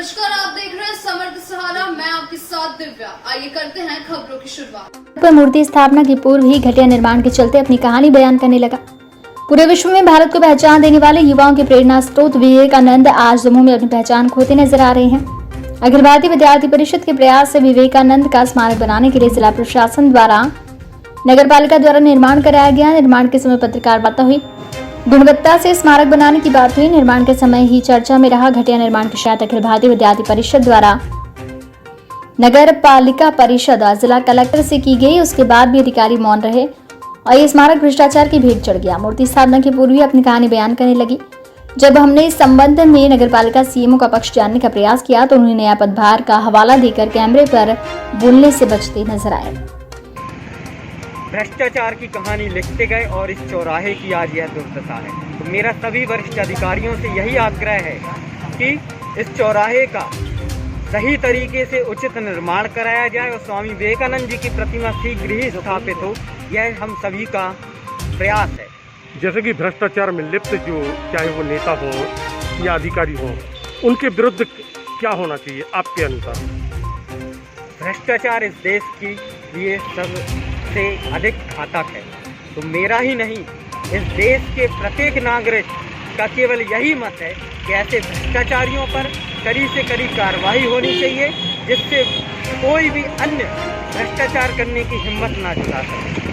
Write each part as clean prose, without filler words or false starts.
नमस्कार, आप देख रहे हैं समर्थ सहारा। मैं आपके साथ दिव्या। आइए करते हैं खबरों की शुरुआत। पर मूर्ति स्थापना के पूर्व ही घटिया निर्माण के चलते अपनी कहानी बयान करने लगा। पूरे विश्व में भारत को पहचान देने वाले युवाओं के प्रेरणा स्रोत विवेकानंद आज जम्मू में अपनी पहचान खोते नजर आ रहे हैं। अखिल भारतीय विद्यार्थी परिषद के प्रयास से विवेकानंद का स्मारक बनाने के लिए जिला प्रशासन द्वारा नगरपालिका द्वारा निर्माण कराया गया। निर्माण के समय पत्रकार वार्ता हुई, गुणवत्ता से स्मारक बनाने की बात हुई। निर्माण के समय ही चर्चा में रहा घटिया निर्माण की शिकायत अखिल भारतीय विद्यार्थी परिषद द्वारा नगर पालिका परिषद और जिला कलेक्टर से की गई। उसके बाद भी अधिकारी मौन रहे और ये स्मारक भ्रष्टाचार की भेंट चढ़ गया। मूर्ति स्थापना के पूर्व ही अपनी कहानी बयान करने लगी। जब हमने इस संबंध में नगरपालिका सीएमओ का पक्ष जानने का प्रयास किया तो उन्होंने नया पदभार का हवाला देकर कैमरे पर बोलने से बचते नजर आए। भ्रष्टाचार की कहानी लिखते गए और इस चौराहे की आज यह दुर्दशा है। तो मेरा सभी वरिष्ठ अधिकारियों से यही आग्रह है कि इस चौराहे का सही तरीके से उचित निर्माण कराया जाए और स्वामी विवेकानंद जी की प्रतिमा शीघ्र ही स्थापित हो। यह हम सभी का प्रयास है। जैसे कि भ्रष्टाचार में लिप्त जो चाहे वो नेता हो या अधिकारी हो, उनके विरुद्ध क्या होना चाहिए आपके अनुसार? भ्रष्टाचार इस देश के लिए सबसे अधिक घातक है। तो मेरा ही नहीं, इस देश के प्रत्येक नागरिक का केवल यही मत है कि ऐसे भ्रष्टाचारियों पर कड़ी से कड़ी कार्रवाई होनी चाहिए, जिससे कोई भी अन्य भ्रष्टाचार करने की हिम्मत ना जुटा सके।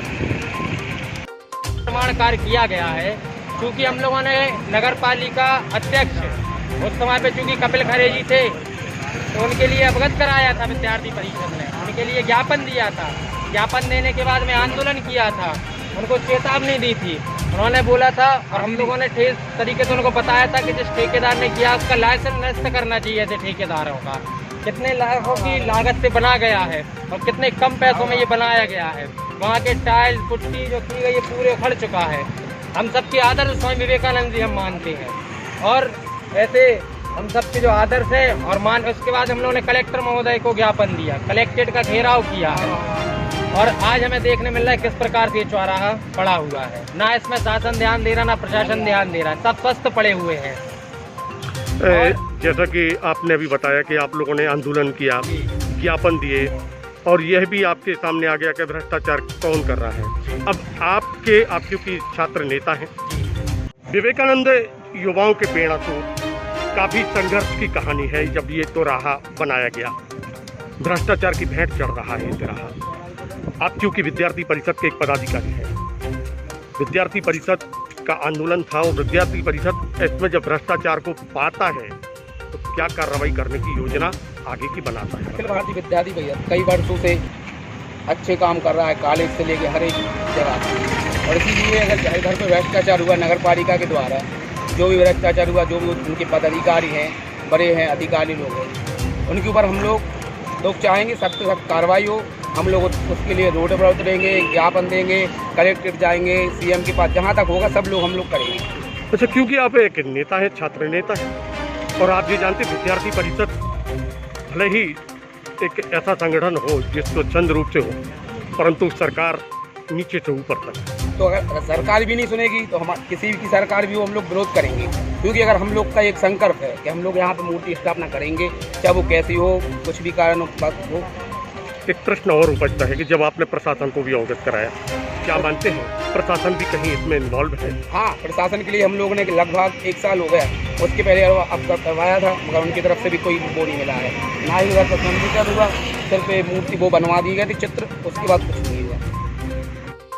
निर्माण कार्य किया गया है क्योंकि हम लोगों ने नगर पालिका अध्यक्ष उस समय पे चूंकि कपिल खरे जी थे तो उनके लिए अवगत कराया था विद्यार्थी परिषद ने, उनके लिए ज्ञापन दिया था। ज्ञापन देने के बाद में आंदोलन किया था, उनको चेतावनी दी थी। उन्होंने बोला था और हम लोगों ने ठेस तरीके से उनको बताया था कि जिस ठेकेदार ने किया उसका लाइसेंस नष्ट करना चाहिए। ऐसे ठेकेदारों का कितने लाखों की लागत से बना गया है और कितने कम पैसों में ये बनाया गया है। वहाँ के टाइल पुट्टी जो की गई है पूरे उखड़ चुका है। हम सबके आदर्श स्वामी विवेकानंद जी हम मानते हैं और ऐसे हम सबके जो आदर्श है और मान उसके बाद हम लोगों ने कलेक्टर महोदय को ज्ञापन दिया, कलेक्ट्रेट का घेराव किया है और आज हमें देखने मिल रहा है किस प्रकार से चौराहा पड़ा हुआ है। ना इसमें शासन ध्यान दे रहा, ना प्रशासन ध्यान दे रहा है, सब स्वस्थ पड़े हुए हैं। जैसा कि आपने अभी बताया कि आप लोगों ने आंदोलन किया, ज्ञापन दिए और यह भी आपके सामने आ गया कि भ्रष्टाचार कौन कर रहा है। अब आप क्योंकि छात्र नेता हैं, विवेकानंद युवाओं के प्रेरणा स्रोत काफ़ी संघर्ष की कहानी है। जब ये चौराहा बनाया गया, भ्रष्टाचार की भेंट चढ़ रहा है चौराहा। आप क्योंकि विद्यार्थी परिषद के एक पदाधिकारी हैं, विद्यार्थी परिषद का आंदोलन था और विद्यार्थी परिषद इसमें जब भ्रष्टाचार को पाता है तो क्या कार्रवाई करने की योजना आगे की बनाता है? अखिल भारतीय विद्यार्थी परिषद कई वर्षों से अच्छे काम कर रहा है, कॉलेज से लेके हर एक जगह। और इसीलिए अगर घर पर भ्रष्टाचार हुआ नगर पालिका के द्वारा, जो भी भ्रष्टाचार हुआ, जो भी उनके पदाधिकारी हैं, बड़े हैं, अधिकारी लोग हैं, उनके ऊपर हम लोग चाहेंगे सख्त से सख्त कार्रवाई हो। हम लोग उसके लिए रोड पर उतरेंगे, ज्ञापन देंगे, कलेक्ट्रेट जाएंगे, सीएम के पास, जहाँ तक होगा सब लोग हम लोग करेंगे। अच्छा, क्योंकि आप एक नेता हैं, छात्र नेता हैं और आप ये जानते विद्यार्थी परिषद भले ही एक ऐसा संगठन हो जिसको चंद रूप से हो, परंतु सरकार नीचे से ऊपर तक। तो अगर सरकार भी नहीं सुनेगी तो हम किसी की सरकार भी हो हम लोग विरोध करेंगे। क्योंकि अगर हम लोग का एक संकल्प है कि हम लोग यहाँ पे मूर्ति स्थापना करेंगे, चाहे वो कैसी हो, कुछ भी कारण हो। एक प्रश्न और उपजता है कि जब आपने प्रशासन को भी अवगत कराया, क्या मानते हैं प्रशासन भी कहीं इसमें इन्वॉल्व है? हाँ, प्रशासन के लिए हम लोगों ने लगभग 1 साल हो गया, उसके पहले अब तक करवाया था, मगर उनकी तरफ से भी कोई वो नहीं मिला है। ना ही उधर पर हुआ, सिर्फ मूर्ति वो बनवा दी गई थी चित्र, उसके बाद कुछ नहीं।